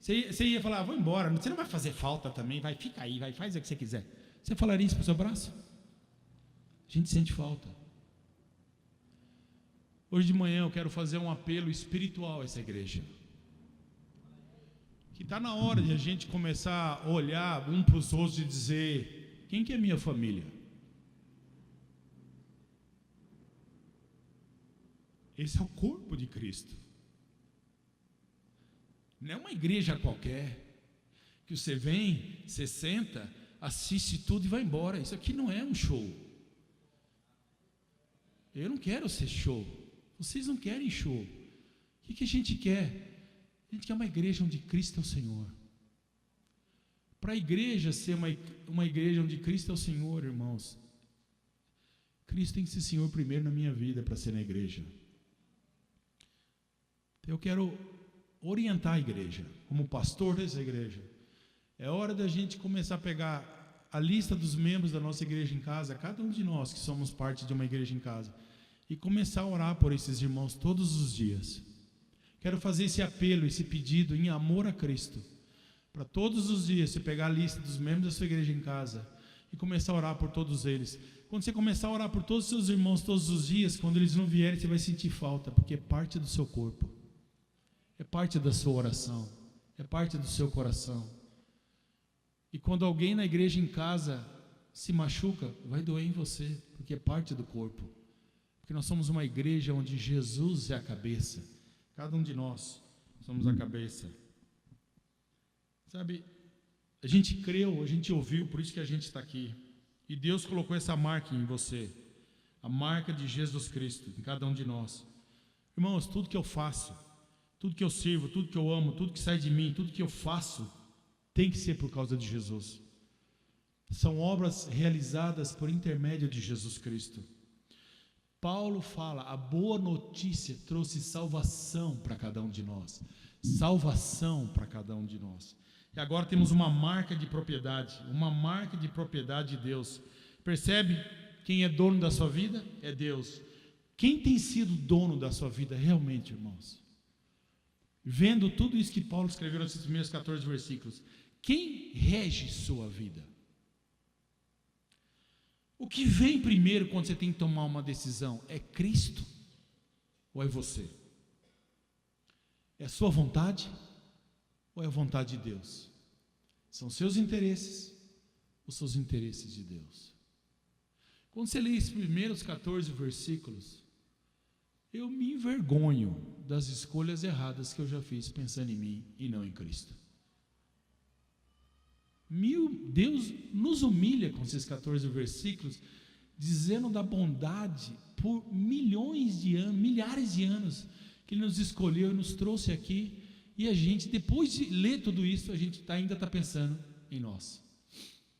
Você ia falar, vou embora. Você não vai fazer falta também, fica aí, faz o que você quiser. Você falaria isso para o seu braço? A gente sente falta. Hoje de manhã eu quero fazer um apelo espiritual a essa igreja. Que está na hora de a gente começar a olhar um para os outros e dizer, quem que é minha família? Esse é o corpo de Cristo. Não é uma igreja qualquer, que você vem, você senta, assiste tudo e vai embora. Isso aqui não é um show. Eu não quero ser show. Vocês não querem show. O que a gente quer? A gente quer uma igreja onde Cristo é o Senhor. Para a igreja ser uma igreja onde Cristo é o Senhor, irmãos, Cristo tem que ser Senhor primeiro na minha vida para ser na igreja. Eu quero orientar a igreja, como pastor dessa igreja. É hora da gente começar a pegar a lista dos membros da nossa igreja em casa, cada um de nós que somos parte de uma igreja em casa, e começar a orar por esses irmãos todos os dias. Quero fazer esse apelo, esse pedido em amor a Cristo, para todos os dias você pegar a lista dos membros da sua igreja em casa e começar a orar por todos eles. Quando você começar a orar por todos os seus irmãos todos os dias, quando eles não vierem, você vai sentir falta, porque é parte do seu corpo, é parte da sua oração, é parte do seu coração. E quando alguém na igreja em casa se machuca, vai doer em você, porque é parte do corpo. Porque nós somos uma igreja onde Jesus é a cabeça. Cada um de nós somos a cabeça. Sabe, a gente creu, a gente ouviu, por isso que a gente está aqui. E Deus colocou essa marca em você, a marca de Jesus Cristo, em cada um de nós. Irmãos, tudo que eu faço, tudo que eu sirvo, tudo que eu amo, tudo que sai de mim, tudo que eu faço, tem que ser por causa de Jesus. São obras realizadas por intermédio de Jesus Cristo. Paulo fala, a boa notícia trouxe salvação para cada um de nós. Salvação para cada um de nós. E agora temos uma marca de propriedade de Deus. Percebe quem é dono da sua vida? É Deus. Quem tem sido dono da sua vida realmente, irmãos? Vendo tudo isso que Paulo escreveu nesses primeiros 14 versículos, quem rege sua vida? O que vem primeiro quando você tem que tomar uma decisão? É Cristo ou é você? É a sua vontade ou é a vontade de Deus? São seus interesses ou são os interesses de Deus? Quando você lê esses primeiros 14 versículos, eu me envergonho das escolhas erradas que eu já fiz pensando em mim e não em Cristo. Deus nos humilha com esses 14 versículos, dizendo da bondade por milhões de anos, milhares de anos, que Ele nos escolheu e nos trouxe aqui, e a gente, depois de ler tudo isso, a gente ainda está pensando em nós.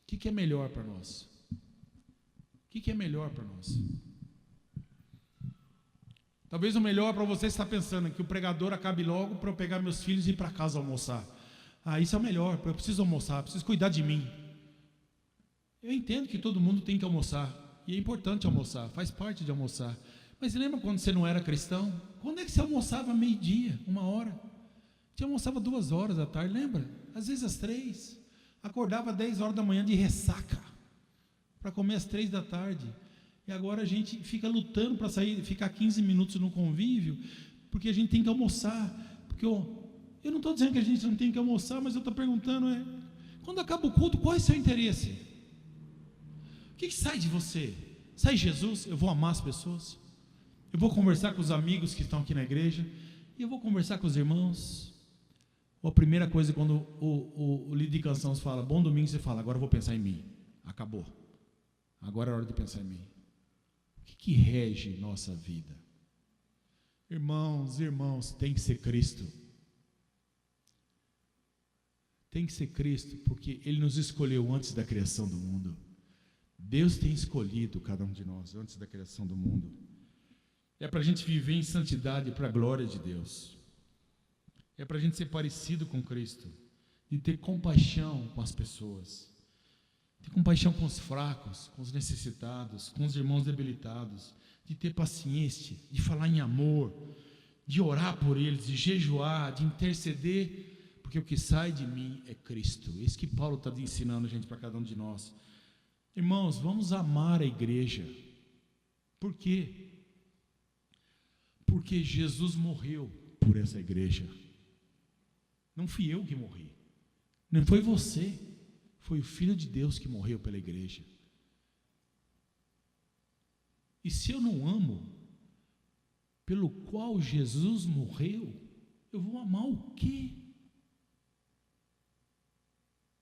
O que é melhor para nós? O que é melhor para nós? Talvez o melhor para você está pensando é que o pregador acabe logo para eu pegar meus filhos e ir para casa almoçar. Isso é o melhor, eu preciso almoçar, preciso cuidar de mim. Eu entendo que todo mundo tem que almoçar, e é importante almoçar, faz parte de almoçar. Mas lembra quando você não era cristão? Quando é que você almoçava meio-dia, 1h? Você almoçava 2h da tarde, lembra? Às vezes às 3. Acordava 10 horas da manhã de ressaca, para comer às 3 da tarde. E agora a gente fica lutando para sair, ficar 15 minutos no convívio, porque a gente tem que almoçar. Porque eu não estou dizendo que a gente não tem que almoçar, mas eu estou perguntando, quando acaba o culto, qual é o seu interesse? O que sai de você? Sai Jesus? Eu vou amar as pessoas, eu vou conversar com os amigos que estão aqui na igreja, e eu vou conversar com os irmãos. Ou a primeira coisa, quando o líder de canção fala, bom domingo, você fala, agora eu vou pensar em mim. Acabou, agora é hora de pensar em mim. O que rege nossa vida? Irmãos, tem que ser Cristo. Tem que ser Cristo, porque Ele nos escolheu antes da criação do mundo. Deus tem escolhido cada um de nós antes da criação do mundo. É para a gente viver em santidade para a glória de Deus. É para a gente ser parecido com Cristo, de ter compaixão com as pessoas, ter compaixão com os fracos, com os necessitados, com os irmãos debilitados, de ter paciência, de falar em amor, de orar por eles, de jejuar, de interceder, porque o que sai de mim é Cristo. Isso que Paulo está ensinando a gente, para cada um de nós. Irmãos, vamos amar a igreja. Por quê? Porque Jesus morreu por essa igreja. Não fui eu que morri, não foi você, foi o Filho de Deus que morreu pela igreja. E se eu não amo, pelo qual Jesus morreu, eu vou amar o quê?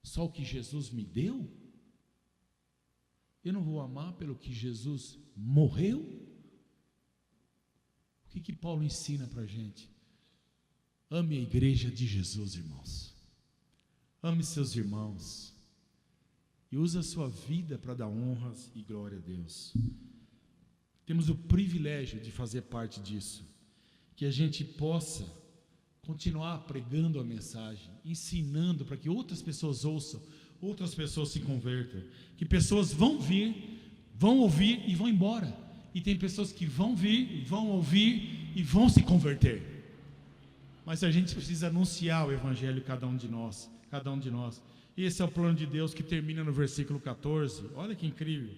Só o que Jesus me deu? Eu não vou amar pelo que Jesus morreu? O que Paulo ensina para a gente? Ame a igreja de Jesus, irmãos. Ame seus irmãos. E use a sua vida para dar honras e glória a Deus. Temos o privilégio de fazer parte disso. Que a gente possa continuar pregando a mensagem, ensinando para que outras pessoas ouçam, outras pessoas se convertam. Que pessoas vão vir, vão ouvir e vão embora. E tem pessoas que vão vir, vão ouvir e vão se converter. Mas a gente precisa anunciar o evangelho cada um de nós. Esse é o plano de Deus que termina no versículo 14. Olha que incrível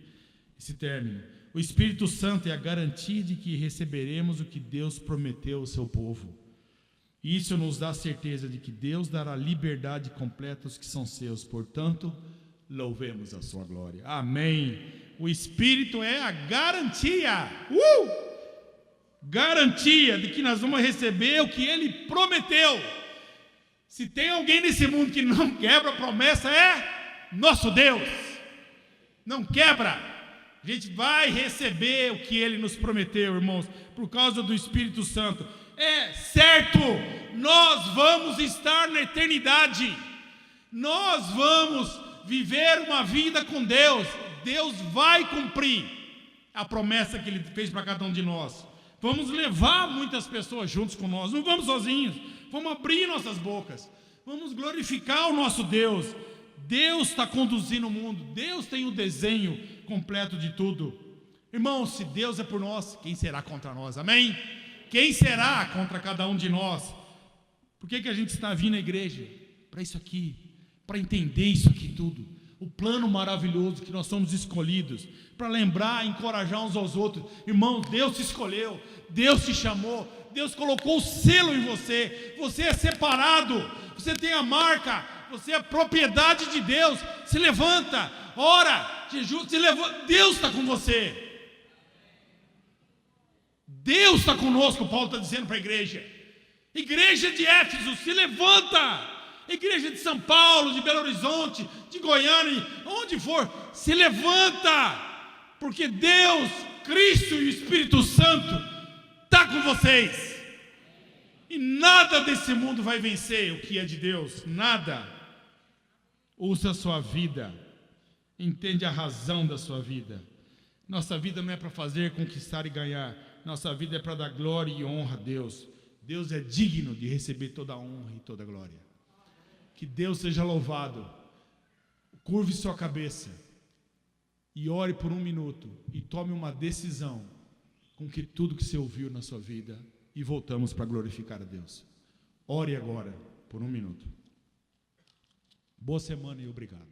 esse término. O Espírito Santo é a garantia de que receberemos o que Deus prometeu ao seu povo. Isso nos dá a certeza de que Deus dará liberdade completa aos que são seus. Portanto, louvemos a sua glória. Amém. O Espírito é a garantia. Garantia de que nós vamos receber o que Ele prometeu. Se tem alguém nesse mundo que não quebra a promessa, é nosso Deus. Não quebra. A gente vai receber o que Ele nos prometeu, irmãos, por causa do Espírito Santo. É certo, nós vamos estar na eternidade. Nós vamos viver uma vida com Deus. Deus vai cumprir a promessa que Ele fez para cada um de nós. Vamos levar muitas pessoas juntos com nós. Não vamos sozinhos. Vamos abrir nossas bocas. Vamos glorificar o nosso Deus. Deus está conduzindo o mundo. Deus tem o desenho completo de tudo. Irmãos, se Deus é por nós, quem será contra nós? Amém? Quem será contra cada um de nós? Por que a gente está vindo à igreja? Para isso aqui. Para entender isso aqui tudo. O plano maravilhoso que nós somos escolhidos. Para lembrar, encorajar uns aos outros. Irmãos, Deus te escolheu. Deus te chamou. Deus colocou o selo em você. Você é separado. Você tem a marca. Você é propriedade de Deus. Se levanta, ora, jejum, se levanta. Deus está com você. Deus está conosco, Paulo está dizendo para a igreja. Igreja de Éfeso, se levanta. Igreja de São Paulo, de Belo Horizonte, de Goiânia, onde for, se levanta. Porque Deus, Cristo e o Espírito Santo está com vocês. E nada desse mundo vai vencer o que é de Deus. Nada. Ouça a sua vida. Entende a razão da sua vida. Nossa vida não é para fazer, conquistar e ganhar. Nossa vida é para dar glória e honra a Deus. Deus é digno de receber toda a honra e toda a glória. Que Deus seja louvado. Curve sua cabeça e ore por 1 minuto e tome uma decisão com que tudo que você ouviu na sua vida, e voltamos para glorificar a Deus. Ore agora por 1 minuto. Boa semana e obrigado.